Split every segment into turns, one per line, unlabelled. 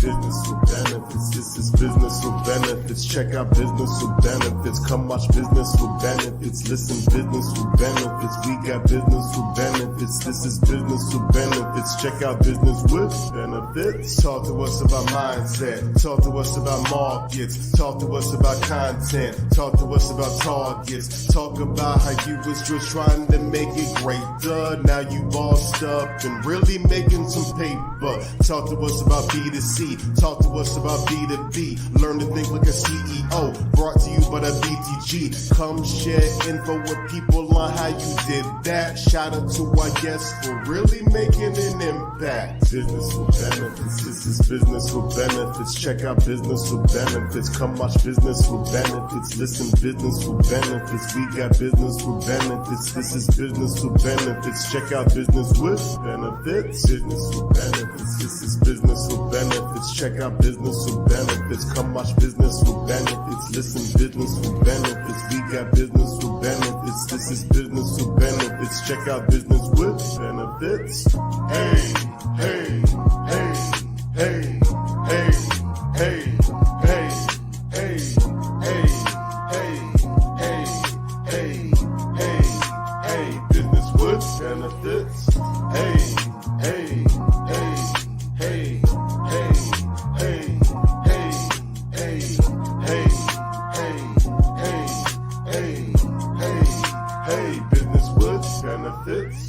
Business with benefits, this is business with benefits. Check out business with benefits. Come watch business with benefits. Listen, business with benefits. We got business with benefits. This is business with benefits. Check out business with benefits. Talk to us about mindset. Talk to us about markets. Talk to us about content. Talk to us about targets. Talk about how you was just trying to make it great. Now you bossed up and really making some paper. Talk to us about B2C. Talk to us about B2B. Learn to think like a CEO. Brought to you by the BTG. Come share info with people on how you did that. Shout out to our guests for really making an impact. Business with benefits. This is business with benefits. Check out business with benefits. Come watch business with benefits. Listen, business with benefits. We got business with benefits. This is business with benefits. Check out business with benefits. Business with benefits. This is business with benefits. Check out business with benefits. Come watch business with benefits. Listen, business with benefits. We got business with benefits. This is business with benefits. Check out business with benefits. Hey, hey, hey, hey, hey, hey, hey, hey, hey, hey, hey, hey, hey, business with benefits. Hey, hey, hey, hey, hey, hey, hey, hey, hey, hey, hey, hey, hey, business with benefits.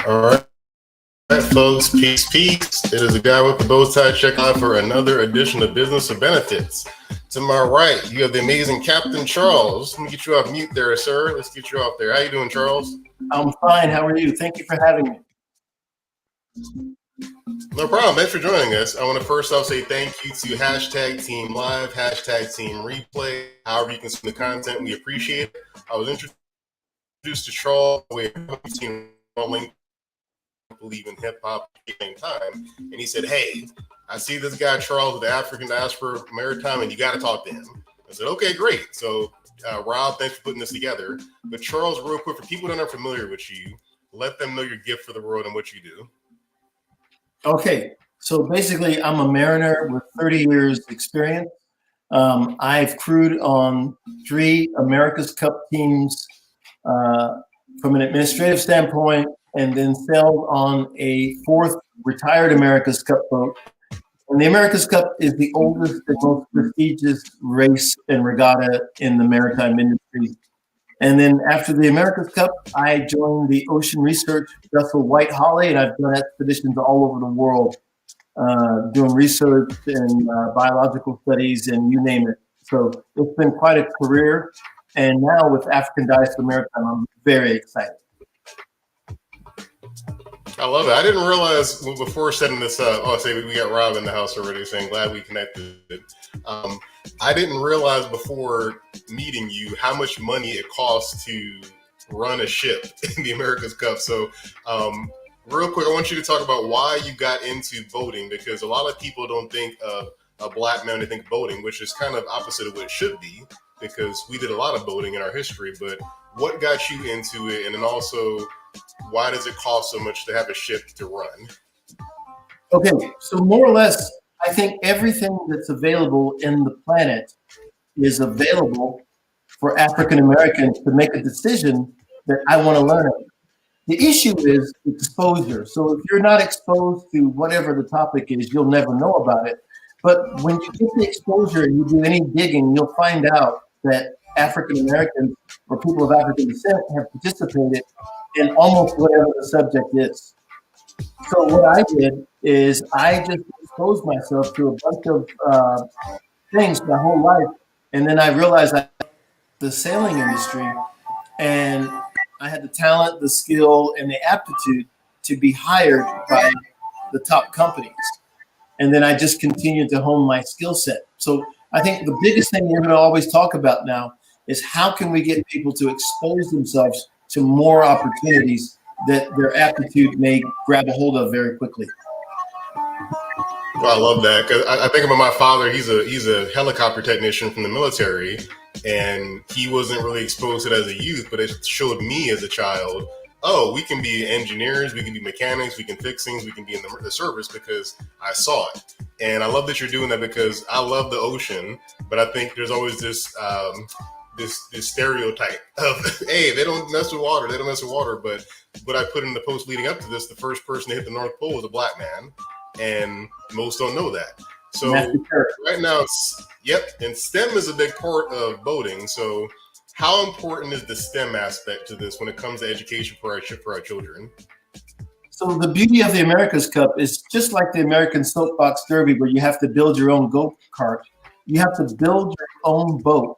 All right, folks, peace, peace. It is the guy with the bow tie. Check out for another edition of Business with Benefits. To my right, you have the amazing Captain Charles. Let me get you off mute there, sir. Let's get you off there. How you doing, Charles?
I'm fine. How are you? Thank you for having me.
No problem. Thanks for joining us. I want to first off say thank you to hashtag Team Live, hashtag Team Replay. However you consume the content, we appreciate it. I was introduced to Charles with Team Rolling. Believe in hip hop at the same time, and he said, "Hey, I see this guy Charles with the African Diaspora Maritime, and you got to talk to him." I said, "Okay, great." So, Rob, thanks for putting this together. But Charles, real quick, for people that aren't familiar with you, let them know your gift for the world and what you do.
Okay, so basically, I'm a mariner with 30 years experience. I've crewed on 3 America's Cup teams from an administrative standpoint, and then sailed on a fourth retired America's Cup boat. And the America's Cup is the oldest and most prestigious race and regatta in the maritime industry. And then after the America's Cup, I joined the ocean research vessel White Holly, and I've done expeditions all over the world, doing research and biological studies and you name it. So it's been quite a career. And now with African Diaspora Maritime, I'm very excited.
I love it. I didn't realize before setting this up. Oh, say we got Rob in the house already saying glad we connected. I didn't realize before meeting you how much money it costs to run a ship in the America's Cup. So real quick, I want you to talk about why you got into boating, because a lot of people don't think of a black man, they think boating, which is kind of opposite of what it should be, because we did a lot of boating in our history. But what got you into it? And then also, why does it cost so much to have a ship to run?
Okay, so more or less, I think everything that's available in the planet is available for African Americans to make a decision that I want to learn it. The issue is exposure. So if you're not exposed to whatever the topic is, you'll never know about it. But when you get the exposure and you do any digging, you'll find out that African Americans or people of African descent have participated in almost whatever the subject is. So what I did is I just exposed myself to a bunch of things my whole life. And then I realized the sailing industry, and I had the talent, the skill, and the aptitude to be hired by the top companies. And then I just continued to hone my skill set. So I think the biggest thing we're going to always talk about now is how can we get people to expose themselves to more opportunities that their aptitude may grab a hold of very quickly.
Well, I love that, because I think about my father. He's a helicopter technician from the military, and he wasn't really exposed to it as a youth, but it showed me as a child, oh, we can be engineers, we can be mechanics, we can fix things, we can be in the service, because I saw it. And I love that you're doing that, because I love the ocean, but I think there's always this this stereotype of, hey, they don't mess with water, but what I put in the post leading up to this, the first person to hit the North Pole was a black man, and most don't know that. So right now, yep, and STEM is a big part of boating. So how important is the STEM aspect to this when it comes to education for our children?
So the beauty of the America's Cup is just like the American Soapbox Derby, where you have to build your own go-kart. You have to build your own boat.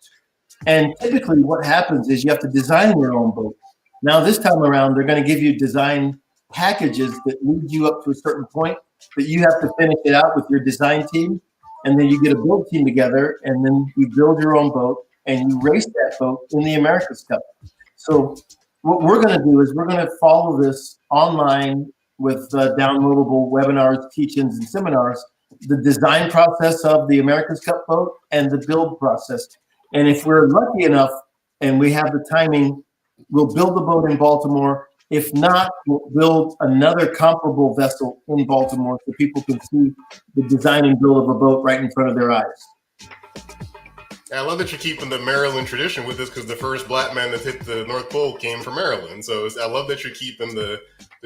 And typically what happens is you have to design your own boat. Now this time around, they're going to give you design packages that lead you up to a certain point, but you have to finish it out with your design team. And then you get a build team together, and then you build your own boat and you race that boat in the America's Cup. So what we're going to do is we're going to follow this online with downloadable webinars, teach-ins, and seminars, the design process of the America's Cup boat and the build process. And if we're lucky enough and we have the timing, we'll build the boat in Baltimore. If not, we'll build another comparable vessel in Baltimore so people can see the design and build of a boat right in front of their eyes.
I love that you're keeping the Maryland tradition with this, because the first black man that hit the North Pole came from Maryland. So I love that you're keeping the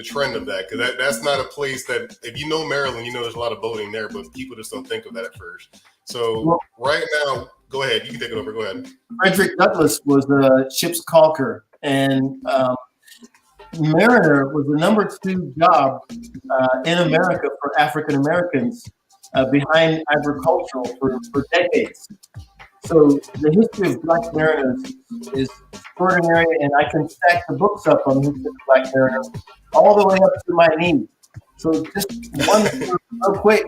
trend of that, because that's not a place that, if you know Maryland, you know there's a lot of boating there, but people just don't think of that at first. So right now, go ahead. You can take it over. Go ahead.
Frederick Douglass was the ship's caulker, and Mariner was the #2 job in America for African Americans behind agricultural for decades. So the history of Black mariners is extraordinary, and I can stack the books up on the history of Black mariners all the way up to my knee. So just one real quick,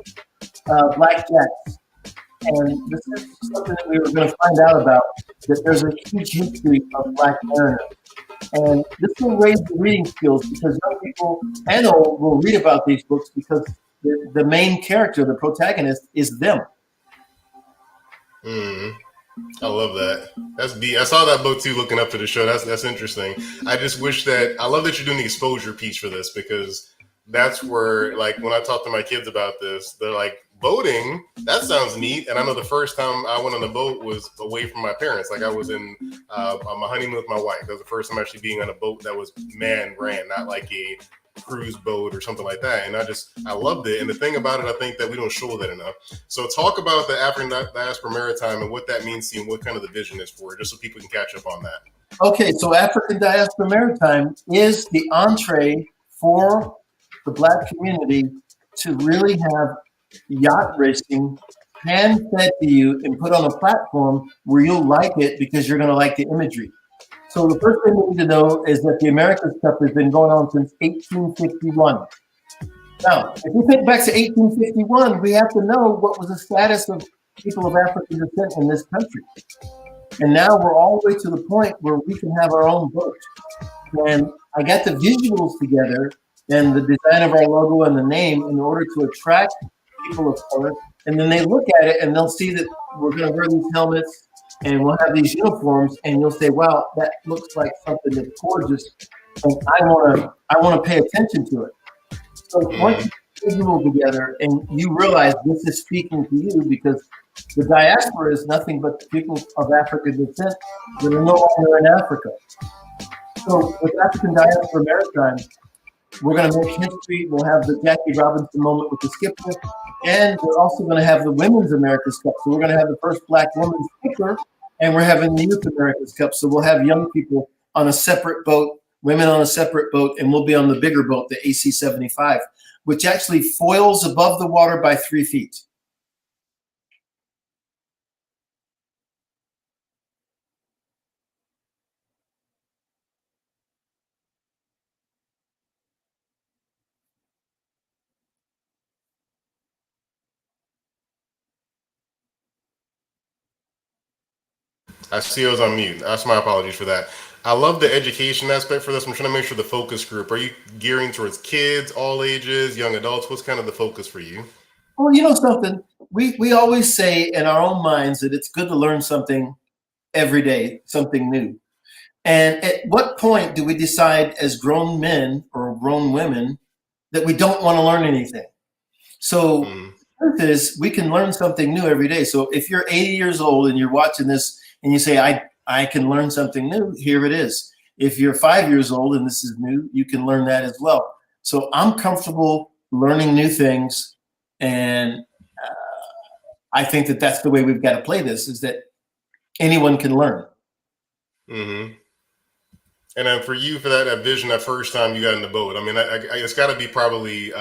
blackjacks. And this is something that we were going to find out about, that there's a huge history of Black mariners. And this will raise the reading skills, because young people and old will read about these books, because the main character, the protagonist, is them.
I love that. That's deep. I saw that book too, looking up for the show. That's interesting. I just wish that, I love that you're doing the exposure piece for this, because that's where, like, when I talk to my kids about this, they're like, boating, that sounds neat. And I know the first time I went on a boat was away from my parents. Like, I was in on my honeymoon with my wife. That was the first time actually being on a boat that was man ran, not like a cruise boat or something like that. And I loved it. And the thing about it, I think that we don't show that enough. So talk about the African Diaspora Maritime and what that means to you and what kind of the vision is for it, just so people can catch up on that.
Okay, so African Diaspora Maritime is the entree for the Black community to really have yacht racing hand-fed to you and put on a platform where you'll like it because you're going to like the imagery. So the first thing we need to know is that the America's Cup has been going on since 1851. Now, if we think back to 1851, we have to know what was the status of people of African descent in this country. And now we're all the way to the point where we can have our own boat. And I got the visuals together and the design of our logo and the name in order to attract people of color. And then they look at it and they'll see that we're going to wear these helmets and we'll have these uniforms, and you'll say, wow, that looks like something that's gorgeous. And I want to pay attention to it. So once you put the visual together and you realize this is speaking to you, because the diaspora is nothing but the people of African descent that are no longer in Africa. So with African Diaspora Maritime, we're going to make history. We'll have the Jackie Robinson moment with the skipper, and we're also going to have the Women's America's Cup. So we're going to have the first Black woman skipper, and we're having the Youth America's Cup. So we'll have young people on a separate boat, women on a separate boat, and we'll be on the bigger boat, the AC-75, which actually foils above the water by 3 feet.
I see I was on mute. That's my apologies for that. I love the education aspect for this. I'm trying to make sure the focus group, are you gearing towards kids, all ages, young adults? What's kind of the focus for you?
Well, you know something, we always say in our own minds that it's good to learn something every day, something new. And at what point do we decide as grown men or grown women that we don't want to learn anything? So the truth is, we can learn something new every day. So if you're 80 years old and you're watching this and you say, I can learn something new, here it is. If you're 5 years old and this is new, you can learn that as well. So I'm comfortable learning new things. And I think that that's the way we've got to play this, is that anyone can learn.
Mm-hmm. And then for you, for that vision, that first time you got in the boat, I mean, it's got to be probably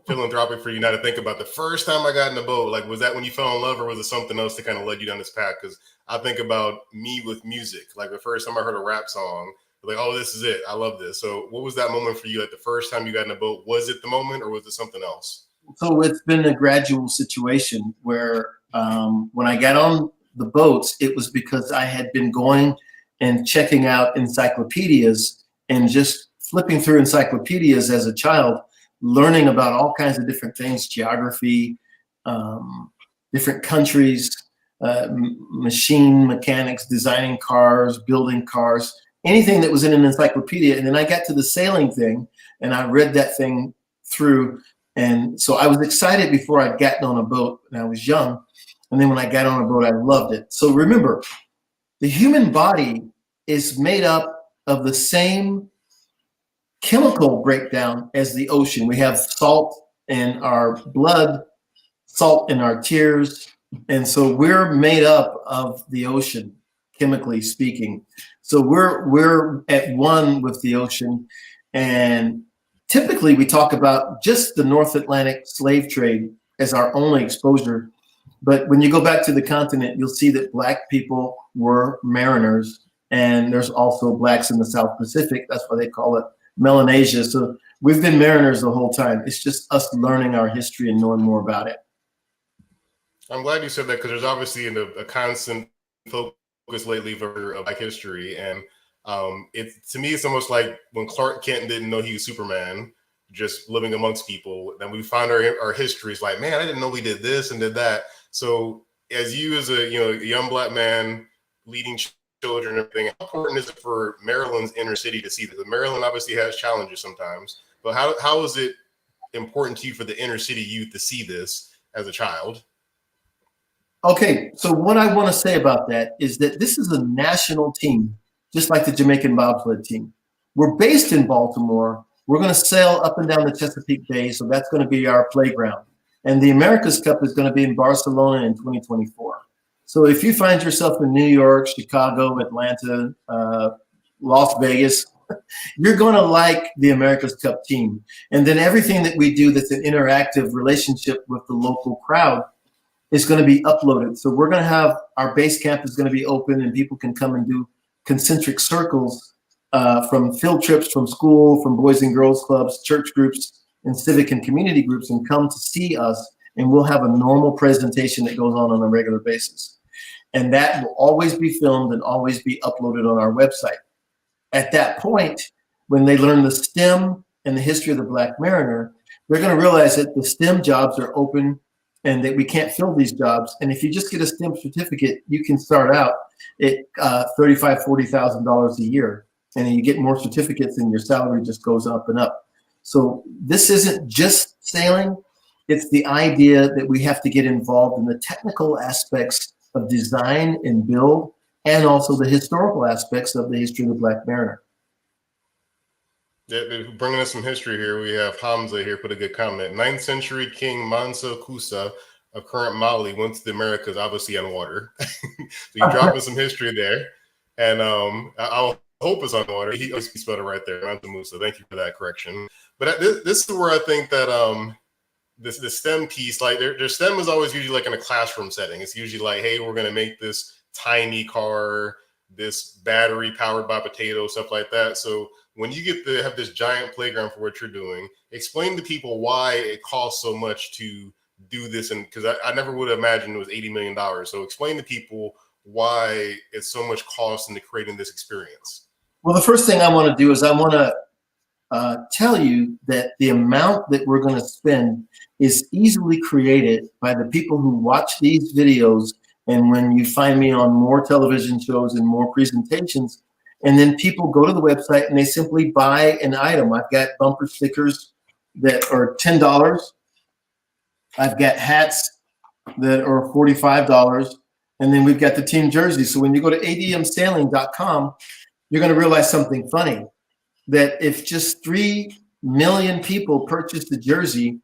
philanthropic for you now to think about the first time I got in the boat. Like, was that when you fell in love, or was it something else that kind of led you down this path? Because I think about me with music. Like, the first time I heard a rap song, like, oh, this is it. I love this. So what was that moment for you? Like, the first time you got in the boat, was it the moment, or was it something else?
So it's been a gradual situation where when I got on the boats, it was because I had been going and checking out encyclopedias and just flipping through encyclopedias as a child, learning about all kinds of different things, geography, different countries, machine mechanics, designing cars, building cars, anything that was in an encyclopedia. And then I got to the sailing thing and I read that thing through. And so I was excited before I'd gotten on a boat when I was young. And then when I got on a boat, I loved it. So remember, the human body is made up of the same chemical breakdown as the ocean. We have salt in our blood, salt in our tears. And so we're made up of the ocean, chemically speaking. So we're at one with the ocean. And typically we talk about just the North Atlantic slave trade as our only exposure. But when you go back to the continent, you'll see that Black people were mariners, and there's also Blacks in the South Pacific. That's why they call it Melanesia. So we've been mariners the whole time. It's just us learning our history and knowing more about it.
I'm glad you said that, because there's obviously a constant focus lately for Black history. And to me, it's almost like when Clark Kent didn't know he was Superman, just living amongst people. Then we find our histories like, man, I didn't know we did this and did that. So as you, as a young Black man leading children and everything, how important is it for Maryland's inner city to see that? Maryland obviously has challenges sometimes, But how is it important to you for the inner city youth to see this as a child?
Okay, so what I want to say about that is that this is a national team, just like the Jamaican bobsled team. We're based in Baltimore. We're going to sail up and down the Chesapeake Bay, so that's going to be our playground. And the America's Cup is going to be in Barcelona in 2024. So if you find yourself in New York, Chicago, Atlanta, Las Vegas, you're going to like the America's Cup team. And then everything that we do that's an interactive relationship with the local crowd is going to be uploaded. So we're going to have our base camp is going to be open, and people can come and do concentric circles from field trips from school, from boys and girls clubs, church groups, and civic and community groups, and come to see us. And we'll have a normal presentation that goes on a regular basis. And that will always be filmed and always be uploaded on our website. At that point, when they learn the STEM and the history of the Black Mariner, they're going to realize that the STEM jobs are open and that we can't fill these jobs. And if you just get a STEM certificate, you can start out at $35,000, $40,000 a year. And then you get more certificates and your salary just goes up and up. So this isn't just sailing. It's the idea that we have to get involved in the technical aspects of design and build, and also the historical aspects of the history of the Black Mariner.
Yeah, bringing us some history here, we have Hamza here put a good comment. 9th century King Mansa Kusa of current Mali went to the Americas, obviously on water. So you're dropping some history there. And I'll hope it's on water. He spelled it right there, Mansa Musa. Thank you for that correction. But this is where I think that the STEM piece, like their STEM is always usually like in a classroom setting. It's usually like, hey, we're going to make this tiny car, this battery powered by potatoes, stuff like that. So when you get to have this giant playground for what you're doing, explain to people why it costs so much to do this. And because I never would have imagined it was $80 million. So explain to people why it's so much cost into creating this experience.
Well, the first thing I want to do is I want to tell you that the amount that we're going to spend is easily created by the people who watch these videos. And when you find me on more television shows and more presentations, and then people go to the website and they simply buy an item. I've got bumper stickers that are $10. I've got hats that are $45. And then we've got the team jersey. So when you go to admsailing.com, you're going to realize something funny, that if just 3 million people purchased the jersey,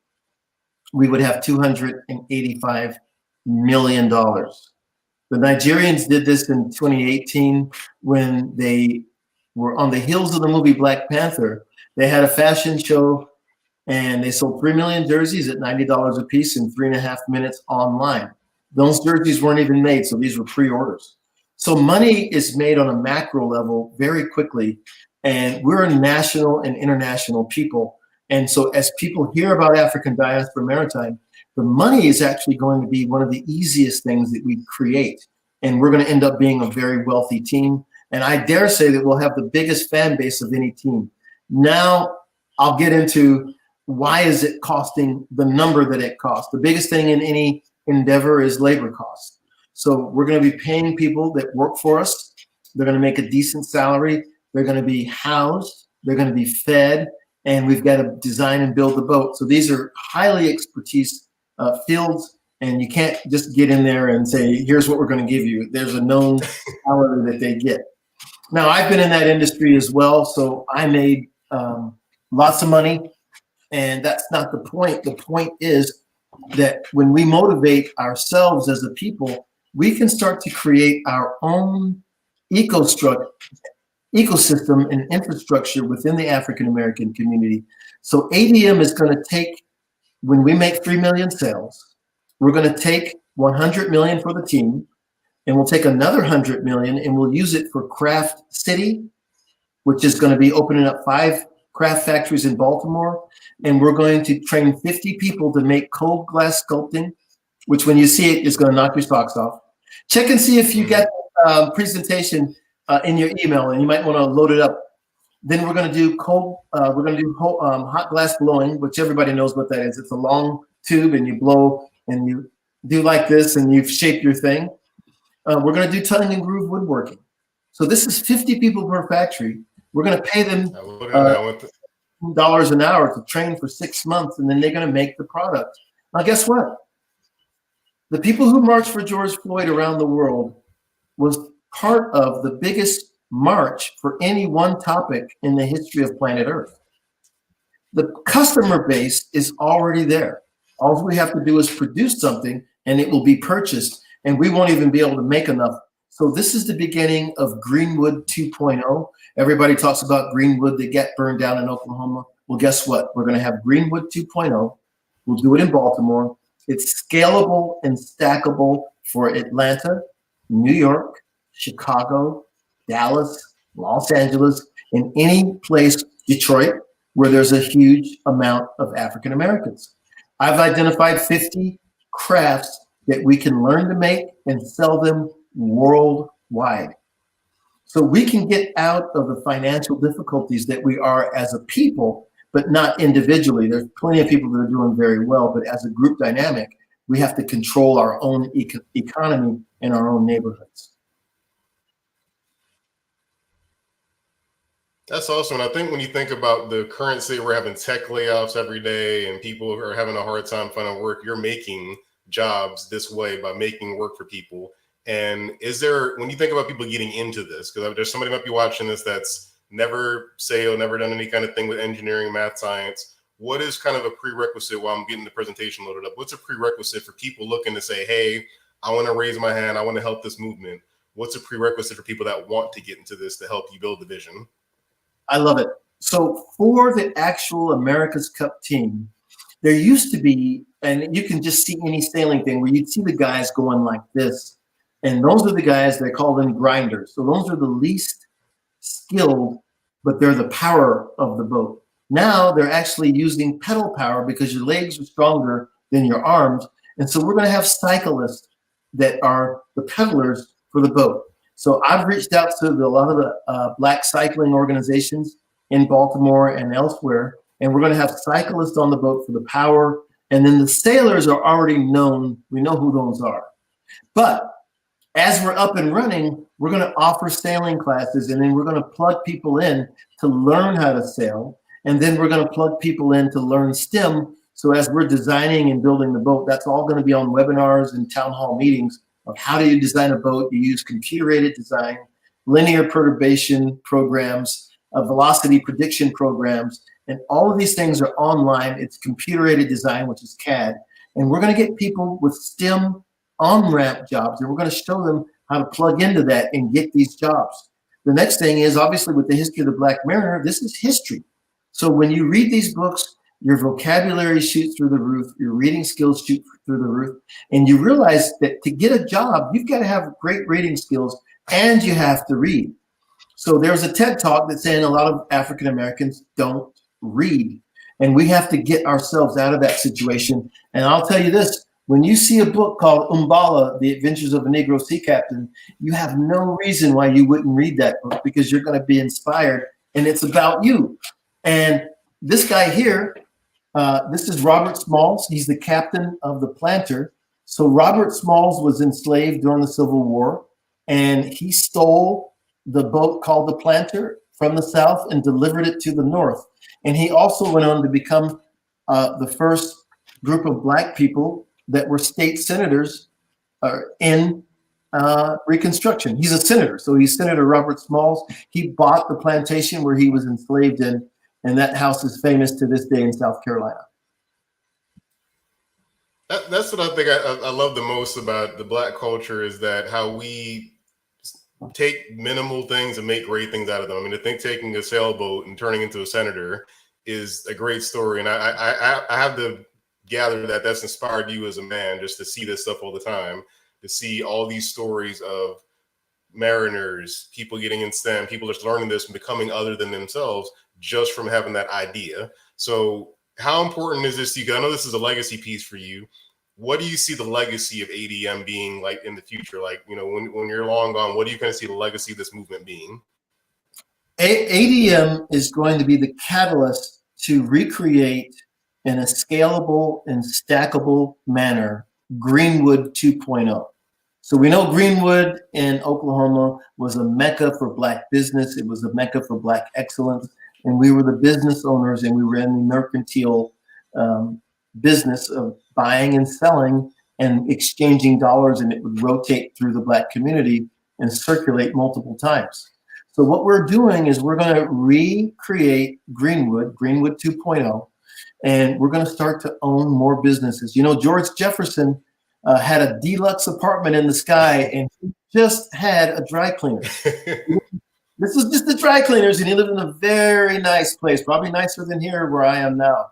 we would have $285 million. The Nigerians did this in 2018 when they were on the heels of the movie Black Panther. They had a fashion show and they sold 3 million jerseys at $90 a piece in 3.5 minutes online. Those jerseys weren't even made, so these were pre-orders. So money is made on a macro level very quickly, and we're a national and international people. And so as people hear about African Diaspora Maritime, the money is actually going to be one of the easiest things that we create. And we're going to end up being a very wealthy team. And I dare say that we'll have the biggest fan base of any team. Now I'll get into why is it costing the number that it costs. The biggest thing in any endeavor is labor costs. So we're going to be paying people that work for us. They're going to make a decent salary. They're going to be housed. They're going to be fed. And we've got to design and build the boat. So these are highly expertise fields, and you can't just get in there and say, here's what we're going to give you. There's a known salary that they get. Now, I've been in that industry as well, so I made lots of money, and that's not the point. The point is that when we motivate ourselves as a people, we can start to create our own ecosystem and infrastructure within the African American community. So ADM is going to take, when we make 3 million sales, we're going to take 100 million for the team, and we'll take another 100 million and we'll use it for Craft City, which is going to be opening up 5 craft factories in Baltimore. And we're going to train 50 people to make cold glass sculpting, which when you see it is going to knock your socks off. Check and see if you get presentation in your email, and you might want to load it up. Then we're going to do hot glass blowing, which everybody knows what that is. It's a long tube, and you blow, and you do like this, and you shape your thing. We're going to do tongue and groove woodworking. So this is 50 people per factory. We're going to pay them. $15 an hour to train for 6 months, and then they're going to make the product. Now, guess what? The people who marched for George Floyd around the world was part of the biggest march for any one topic in the history of planet Earth. The customer base is already there. All we have to do is produce something and it will be purchased, and we won't even be able to make enough. So this is the beginning of Greenwood 2.0. Everybody talks about Greenwood that get burned down in Oklahoma. Well, guess what? We're going to have Greenwood 2.0. We'll do it in Baltimore. It's scalable and stackable for Atlanta, New York, Chicago, Dallas, Los Angeles, and any place, Detroit, where there's a huge amount of African Americans. I've identified 50 crafts that we can learn to make and sell them worldwide. So we can get out of the financial difficulties that we are as a people, but not individually. There's plenty of people that are doing very well, but as a group dynamic, we have to control our own economy in our own neighborhoods.
That's awesome. And I think when you think about the current state, we're having tech layoffs every day and people are having a hard time finding work. You're making jobs this way by making work for people. And is there, when you think about people getting into this, because there's somebody might be watching this that's never sailed, never done any kind of thing with engineering, math, science, what is kind of a prerequisite while I'm getting the presentation loaded up? What's a prerequisite for people looking to say, hey, I want to raise my hand, I want to help this movement? What's a prerequisite for people that want to get into this to help you build the vision?
I love it. So for the actual America's Cup team, there used to be, and you can just see any sailing thing where you'd see the guys going like this. And those are the guys, they call them grinders. So those are the least skilled, but they're the power of the boat. Now they're actually using pedal power because your legs are stronger than your arms. And so we're going to have cyclists that are the pedalers for the boat. So I've reached out to a lot of the Black cycling organizations in Baltimore and elsewhere, and we're going to have cyclists on the boat for the power. And then the sailors are already known. We know who those are. But as we're up and running, we're going to offer sailing classes, and then we're going to plug people in to learn how to sail. And then we're going to plug people in to learn STEM. So as we're designing and building the boat, that's all going to be on webinars and town hall meetings of how do you design a boat. You use computer-aided design, linear perturbation programs, velocity prediction programs, and all of these things are online. It's computer-aided design, which is CAD. And we're going to get people with STEM on-ramp jobs, and we're going to show them how to plug into that and get these jobs. The next thing is, obviously, with the history of the Black mariner, this is history. So when you read these books, your vocabulary shoots through the roof, your reading skills shoot through the roof, and you realize that to get a job, you've got to have great reading skills and you have to read. So there's a TED Talk that's saying a lot of African Americans don't read, and we have to get ourselves out of that situation. And I'll tell you this, when you see a book called Umbala, The Adventures of a Negro Sea Captain, you have no reason why you wouldn't read that book, because you're going to be inspired, and it's about you. And this guy here, this is Robert Smalls. He's the captain of the Planter. So Robert Smalls was enslaved during the Civil War, and he stole the boat called the Planter from the South and delivered it to the North. And he also went on to become the first group of Black people that were state senators in Reconstruction. He's a senator, so he's Senator Robert Smalls. He bought the plantation where he was enslaved in, and that house is famous to this day in South Carolina.
That's what I think I love the most about the Black culture, is that how we take minimal things and make great things out of them. I mean, I think taking a sailboat and turning into a senator is a great story. And I have to gather that that's inspired you as a man, just to see this stuff all the time, to see all these stories of mariners, people getting in STEM, people just learning this and becoming other than themselves just from having that idea. So how important is this to you? 'Cause I know this is a legacy piece for you. What do you see the legacy of ADM being like in the future? Like, you know, when you're long gone, what do you kind of see the legacy of this movement being?
ADM is going to be the catalyst to recreate in a scalable and stackable manner Greenwood 2.0. So we know Greenwood in Oklahoma was a mecca for Black business. It was a mecca for Black excellence. and we were the business owners, and we were in the mercantile business of buying and selling and exchanging dollars, and it would rotate through the Black community and circulate multiple times. So what we're doing is we're going to recreate Greenwood 2.0, and we're going to start to own more businesses. You know, George Jefferson had a deluxe apartment in the sky, and he just had a dry cleaner. This was just the dry cleaners, and he lived in a very nice place, probably nicer than here where I am now.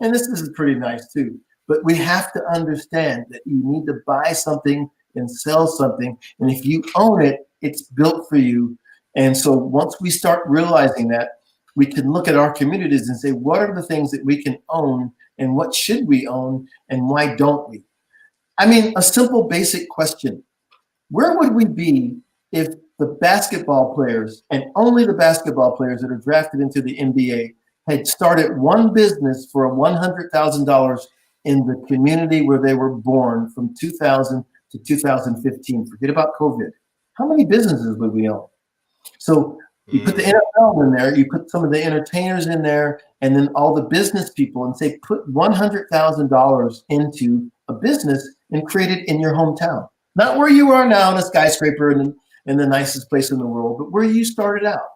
And this is pretty nice too. But we have to understand that you need to buy something and sell something. And if you own it, it's built for you. And so once we start realizing that, we can look at our communities and say, what are the things that we can own, and what should we own, and why don't we? I mean, a simple basic question. Where would we be if the basketball players, and only the basketball players that are drafted into the NBA, had started one business for $100,000 in the community where they were born from 2000 to 2015? Forget about COVID. How many businesses would we own? So you put the NFL in there, you put some of the entertainers in there, and then all the business people, and say, put $100,000 into a business and create it in your hometown. Not where you are now in a skyscraper and in the nicest place in the world, but where you started out.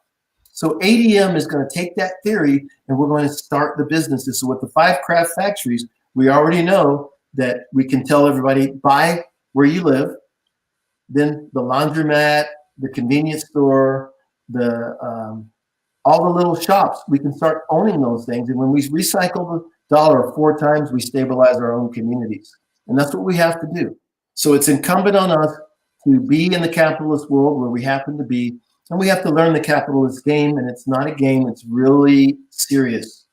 So ADM is going to take that theory, and we're going to start the businesses. So with the 5 craft factories, we already know that we can tell everybody, buy where you live, then the laundromat, the convenience store, the all the little shops, we can start owning those things. And when we recycle the dollar 4 times, we stabilize our own communities. And that's what we have to do. So it's incumbent on us to be in the capitalist world where we happen to be, and we have to learn the capitalist game, and it's not a game, it's really serious.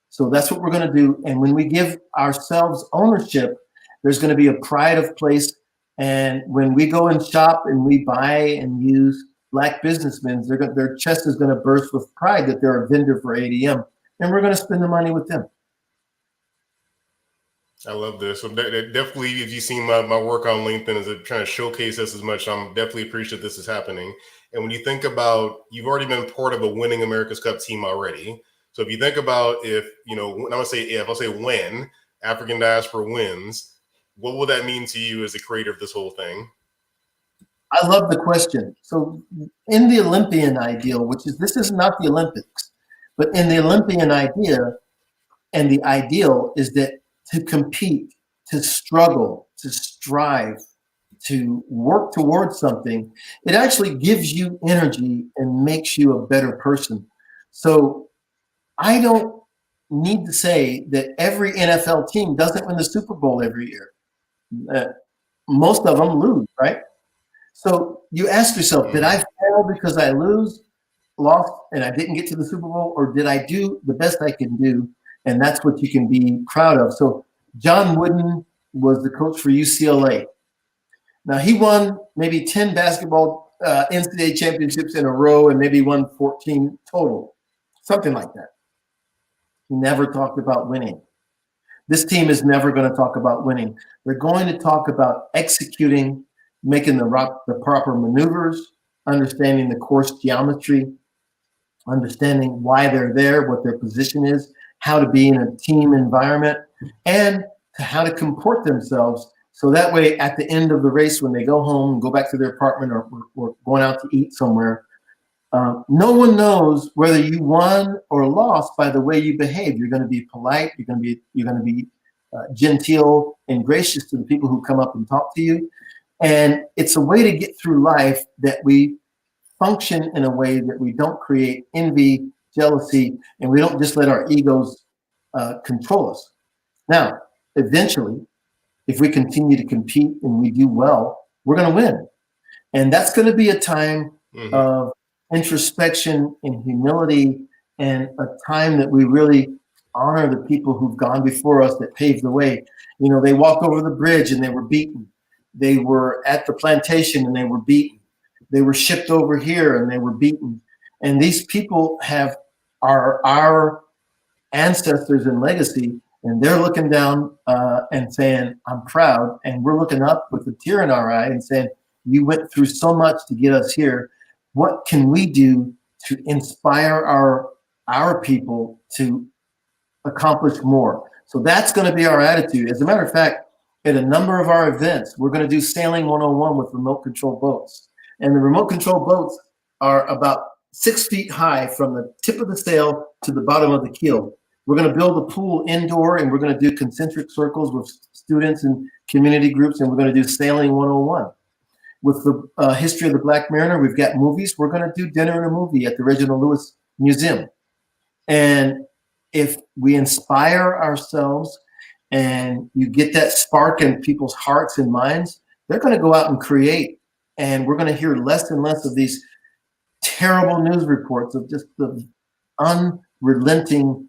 So that's what we're going to do. And when we give ourselves ownership, there's going to be a pride of place. And when we go and shop and we buy and use Black businessmen, their chest is going to burst with pride that they're a vendor for ADM, and we're going to spend the money with them.
I love this. So definitely, if you've seen my work on LinkedIn, is trying to showcase this as much. I'm definitely appreciative this is happening. And when you think about, you've already been part of a winning America's Cup team already. So if you think about if I'll say when African Diaspora wins, what will that mean to you as the creator of this whole thing?
I love the question. So in the Olympian ideal, this is not the Olympics, but in the Olympian idea, and the ideal is that to compete, to struggle, to strive, to work towards something, it actually gives you energy and makes you a better person. So I don't need to say that every NFL team doesn't win the Super Bowl every year. Most of them lose, right? So you ask yourself, did I fail because I lost, and I didn't get to the Super Bowl, or did I do the best I can do? And that's what you can be proud of. So John Wooden was the coach for UCLA. Now he won maybe 10 basketball NCAA championships in a row, and maybe won 14 total, something like that. He never talked about winning. This team is never going to talk about winning. They're going to talk about executing, making the proper maneuvers, understanding the course geometry, understanding why they're there, what their position is, how to be in a team environment, and how to comport themselves. So that way, at the end of the race, when they go home and go back to their apartment or going out to eat somewhere, no one knows whether you won or lost by the way you behave. You're going to be polite. You're going to be genteel and gracious to the people who come up and talk to you. And it's a way to get through life that we function in a way that we don't create envy, jealousy, and we don't just let our egos control us. Now, eventually, if we continue to compete and we do well, we're going to win. And that's going to be a time of introspection and humility, and a time that we really honor the people who've gone before us that paved the way. You know, they walked over the bridge and they were beaten. They were at the plantation and they were beaten. They were shipped over here and they were beaten. And these people are our ancestors and legacy, and they're looking down and saying, I'm proud. And we're looking up with a tear in our eye and saying, you went through so much to get us here. What can we do to inspire our our people to accomplish more. So that's going to be our attitude. As a matter of fact, at a number of our events, we're going to do Sailing 101 with remote control boats. And the remote control boats are about 6 feet high from the tip of the sail to the bottom of the keel. We're going to build a pool indoor, and we're going to do concentric circles with students and community groups, and we're going to do Sailing 101. With the history of the Black Mariner, we've got movies. We're going to do dinner and a movie at the Reginald Lewis Museum. And if we inspire ourselves and you get that spark in people's hearts and minds, they're going to go out and create. And we're going to hear less and less of these terrible news reports of just the unrelenting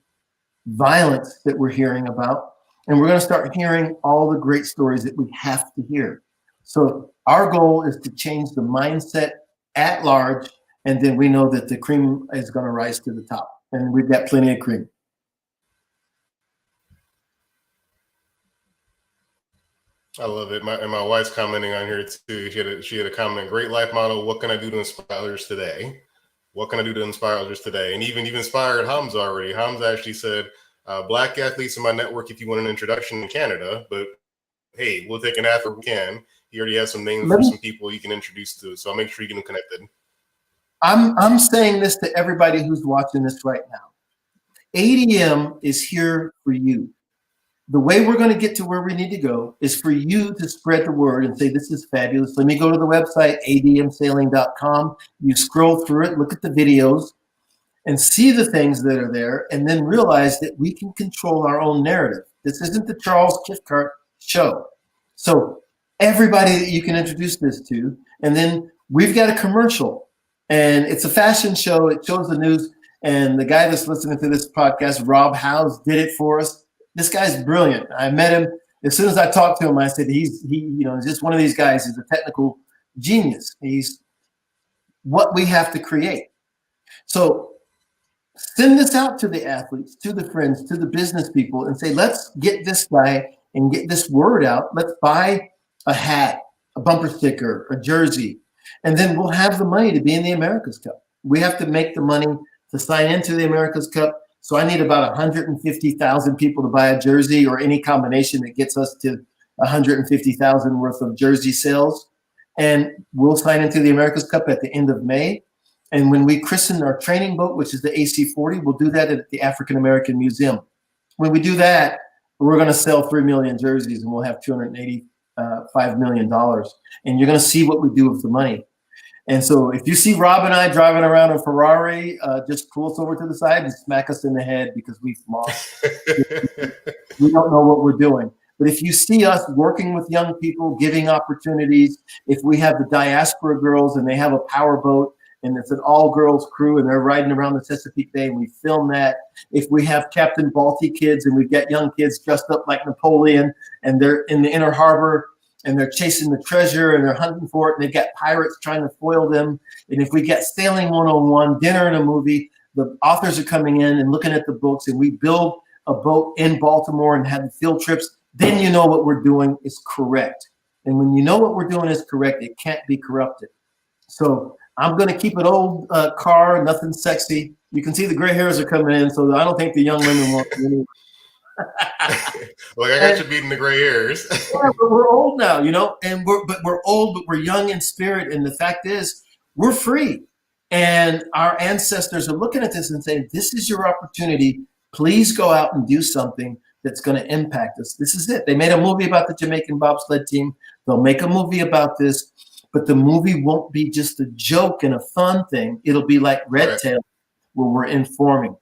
violence that we're hearing about. And we're going to start hearing all the great stories that we have to hear. So our goal is to change the mindset at large. And then we know that the cream is going to rise to the top. And we've got plenty of cream.
I love it. My wife's commenting on here too. She had a comment. Great life model. What can I do to inspire others today? What can I do to inspire others today? And even you've inspired Hamza already. Hamza actually said, Black athletes in my network if you want an introduction in Canada. But hey, we'll take an athlete if we can. He already has some names for some people you can introduce to. So I'll make sure you get them connected.
I'm saying this to everybody who's watching this right now. ADM is here for you. The way we're going to get to where we need to go is for you to spread the word and say, this is fabulous. Let me go to the website, admsailing.com. You scroll through it, look at the videos, and see the things that are there, and then realize that we can control our own narrative. This isn't the Charles Kithcart show. So everybody that you can introduce this to, and then we've got a commercial, and it's a fashion show. It shows the news, and the guy that's listening to this podcast, Rob Howes, did it for us. This guy's brilliant. I met him. As soon as I talked to him, I said, he's just one of these guys. He's a technical genius. He's what we have to create. So send this out to the athletes, to the friends, to the business people, and say, let's get this guy and get this word out. Let's buy a hat, a bumper sticker, a jersey, and then we'll have the money to be in the America's Cup. We have to make the money to sign into the America's Cup. So I need about 150,000 people to buy a jersey or any combination that gets us to 150,000 worth of jersey sales. And we'll sign into the America's Cup at the end of May. And when we christen our training boat, which is the AC-40, we'll do that at the African American Museum. When we do that, we're going to sell 3 million jerseys and we'll have $285 million. And you're going to see what we do with the money. And so if you see Rob and I driving around a Ferrari, just pull us over to the side and smack us in the head because we've lost. We don't know what we're doing. But if you see us working with young people, giving opportunities, if we have the diaspora girls and they have a power boat and it's an all-girls crew and they're riding around the Chesapeake Bay and we film that, if we have Captain Balti kids and we've got young kids dressed up like Napoleon and they're in the inner harbor and they're chasing the treasure and they're hunting for it and they've got pirates trying to foil them. And if we get Sailing 101, dinner and a movie, the authors are coming in and looking at the books and we build a boat in Baltimore and have field trips, then you know what we're doing is correct. And when you know what we're doing is correct, it can't be corrupted. So I'm going to keep an old car, nothing sexy. You can see the gray hairs are coming in, so I don't think the young women want to.
Like I got you beating the gray hairs.
Yeah, but we're old now, and we're old, but we're young in spirit. And the fact is, we're free. And our ancestors are looking at this and saying, this is your opportunity. Please go out and do something that's going to impact us. This is it. They made a movie about the Jamaican bobsled team. They'll make a movie about this, but the movie won't be just a joke and a fun thing. It'll be like Red Tail, where we're informing.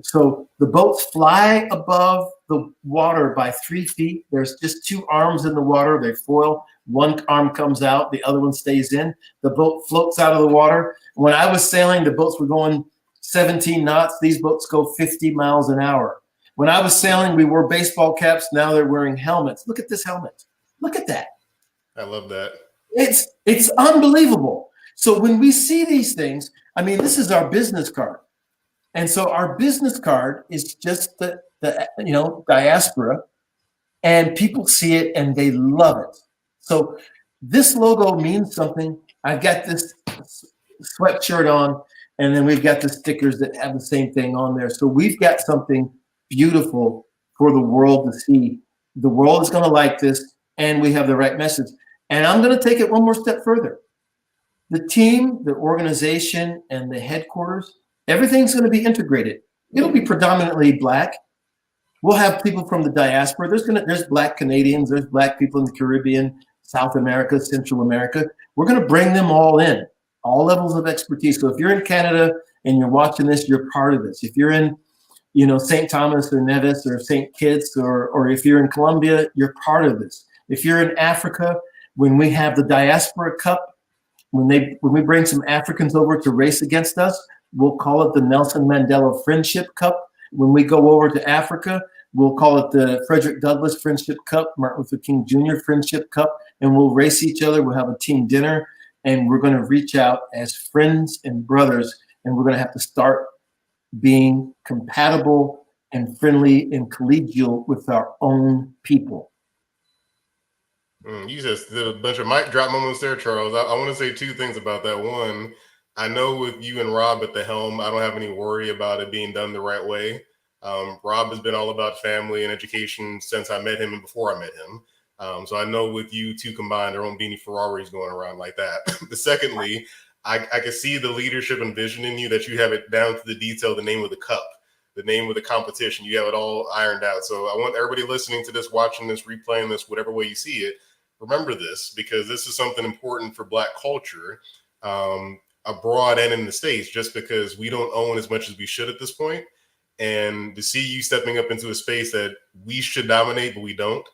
So the boats fly above the water by 3 feet. There's just 2 arms in the water. They foil. One arm comes out. The other one stays in. The boat floats out of the water. When I was sailing, the boats were going 17 knots. These boats go 50 miles an hour. When I was sailing, we wore baseball caps. Now they're wearing helmets. Look at this helmet. Look at that.
I love that.
It's unbelievable. So when we see these things, I mean, this is our business card. And so our business card is just the diaspora, and people see it and they love it. So this logo means something. I've got this sweatshirt on, And then we've got the stickers that have the same thing on there. So we've got something beautiful for the world to see. The world is going to like this, and we have the right message. And I'm going to take it one more step further. The team, the organization, and the headquarters, everything's going to be integrated. It'll be predominantly Black. We'll have people from the diaspora. There's Black Canadians, there's Black people in the Caribbean, South America, Central America. We're going to bring them all in, all levels of expertise. So if you're in Canada and you're watching this, you're part of this. If you're in, St. Thomas or Nevis or St. Kitts, or if you're in Colombia, you're part of this. If you're in Africa, when we have the Diaspora Cup, when we bring some Africans over to race against us, we'll call it the Nelson Mandela Friendship Cup. When we go over to Africa, we'll call it the Frederick Douglass Friendship Cup, Martin Luther King Jr. Friendship Cup, and we'll race each other. We'll have a team dinner, and we're going to reach out as friends and brothers, and we're going to have to start being compatible and friendly and collegial with our own people.
You just did a bunch of mic drop moments there, Charles. I want to say two things about that. One, I know with you and Rob at the helm, I don't have any worry about it being done the right way. Rob has been all about family and education since I met him and before I met him. So I know with you two combined, there won't be any Ferraris going around like that. But secondly, I can see the leadership and vision in you, that you have it down to the detail, the name of the cup, the name of the competition. You have it all ironed out. So I want everybody listening to this, watching this, replaying this, whatever way you see it, remember this, because this is something important for Black culture, abroad and in the States, just because we don't own as much as we should at this point. And to see you stepping up into a space that we should dominate, but we don't,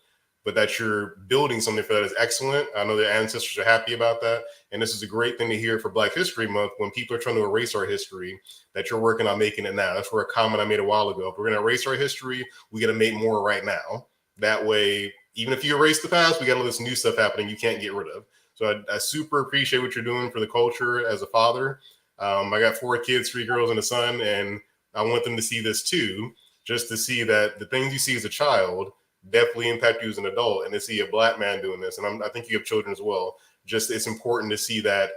but that you're building something for that is excellent. I know the ancestors are happy about that. And this is a great thing to hear for Black History Month, when people are trying to erase our history, that you're working on making it now. That's where a comment I made a while ago. If we're going to erase our history, we got to make more right now. That way, even if you erase the past, we got all this new stuff happening you can't get rid of. So I super appreciate what you're doing for the culture as a father. I got 4 kids, 3 girls and a son, and I want them to see this too, just to see that the things you see as a child definitely impact you as an adult, and to see a Black man doing this. And I think you have children as well. Just it's important to see that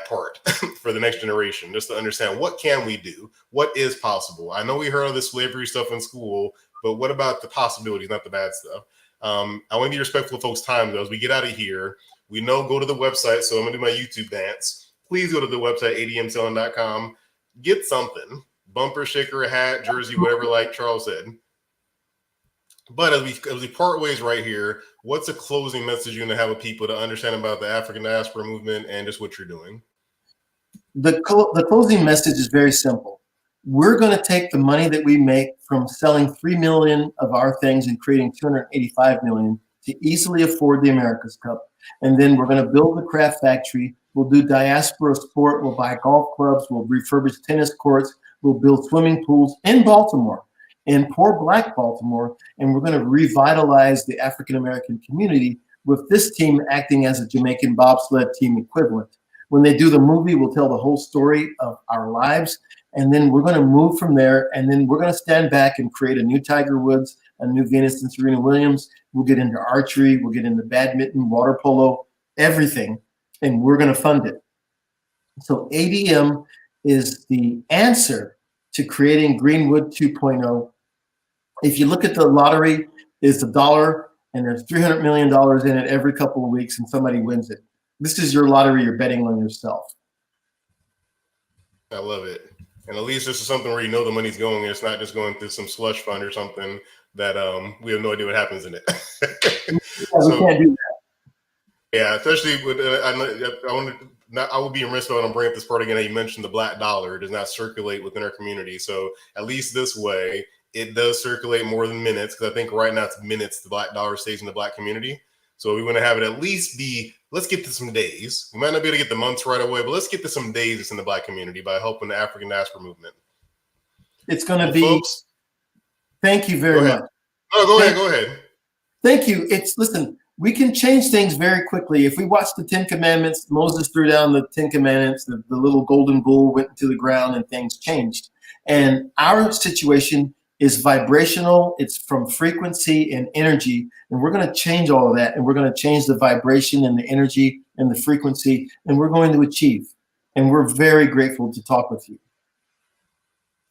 part for the next generation, just to understand what can we do, what is possible. I know we heard of this slavery stuff in school, but what about the possibilities, not the bad stuff? I want to be respectful of folks' time, though. As we get out of here, we know, go to the website. So I'm going to do my YouTube dance. Please go to the website, admselling.com. Get something, bumper sticker, a hat, jersey, whatever, like Charles said. But as we part ways right here, what's a closing message you're going to have with people to understand about the African diaspora movement and just what you're doing?
The closing message is very simple. We're going to take the money that we make from selling 3 million of our things and creating 285 million to easily afford the America's Cup. And then we're going to build the craft factory. We'll do diaspora sport. We'll buy golf clubs. We'll refurbish tennis courts. We'll build swimming pools in Baltimore, in poor Black Baltimore. And we're going to revitalize the African-American community with this team acting as a Jamaican bobsled team equivalent. When they do the movie, we'll tell the whole story of our lives. And then we're going to move from there. And then we're going to stand back and create a new Tiger Woods, a new Venus and Serena Williams. We'll get into archery. We'll get into badminton, water polo, everything. And we're going to fund it. So ADM is the answer to creating Greenwood 2.0. If you look at the lottery, it's $1 and there's $300 million in it every couple of weeks and somebody wins it. This is your lottery. You're betting on yourself.
I love it. And at least this is something where you know the money's going. It's not just going through some slush fund or something that we have no idea what happens in it.
We can't do that.
Yeah, especially with I would be remiss if I don't bring up this part again. You mentioned the black dollar. It does not circulate within our community. So at least this way, it does circulate more than minutes, because I think right now it's minutes the black dollar stays in the Black community. So we want to have it at least be, let's get to some days. We might not be able to get the months right away, but let's get to some days that's in the Black community by helping the African diaspora movement.
It's going to be, folks, thank you very much.
No, go ahead.
Thank you. Listen, we can change things very quickly. If we watch the 10 Commandments, Moses threw down the 10 Commandments, the little golden bull went into the ground and things changed. And our situation is vibrational. It's from frequency and energy. And we're going to change all of that. And we're going to change the vibration and the energy and the frequency. And we're going to achieve. And we're very grateful to talk with you.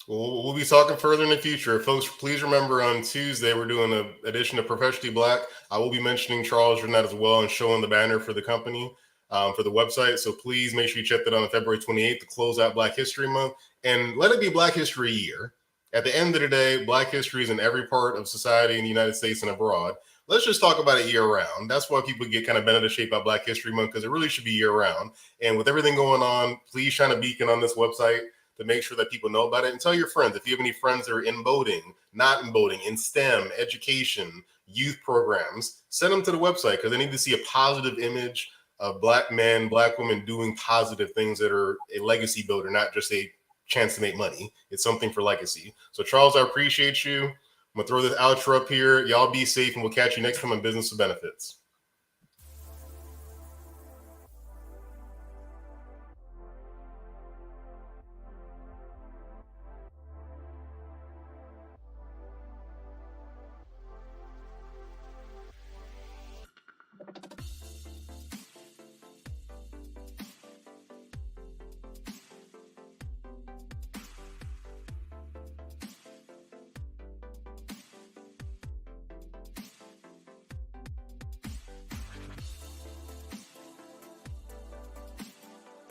We'll be talking further in the future. Folks, please remember on Tuesday, we're doing an edition of Professionally Black. I will be mentioning Charles during that as well and showing the banner for the company, for the website. So please make sure you check that on February 28th to close out Black History Month. And let it be Black History Year. At the end of the day, Black history is in every part of society in the United States and abroad. Let's just talk about it year round. That's why people get kind of bent out of shape about Black History Month, because it really should be year round. And with everything going on, please shine a beacon on this website to make sure that people know about it, and tell your friends. If you have any friends that are in boating, not in boating, in STEM, education, youth programs, send them to the website, because they need to see a positive image of Black men, Black women doing positive things that are a legacy builder, not just a chance to make money. It's something for legacy. So Charles, I appreciate you. I'm gonna throw this outro up here. Y'all be safe, and we'll catch you next time on Business with Benefits.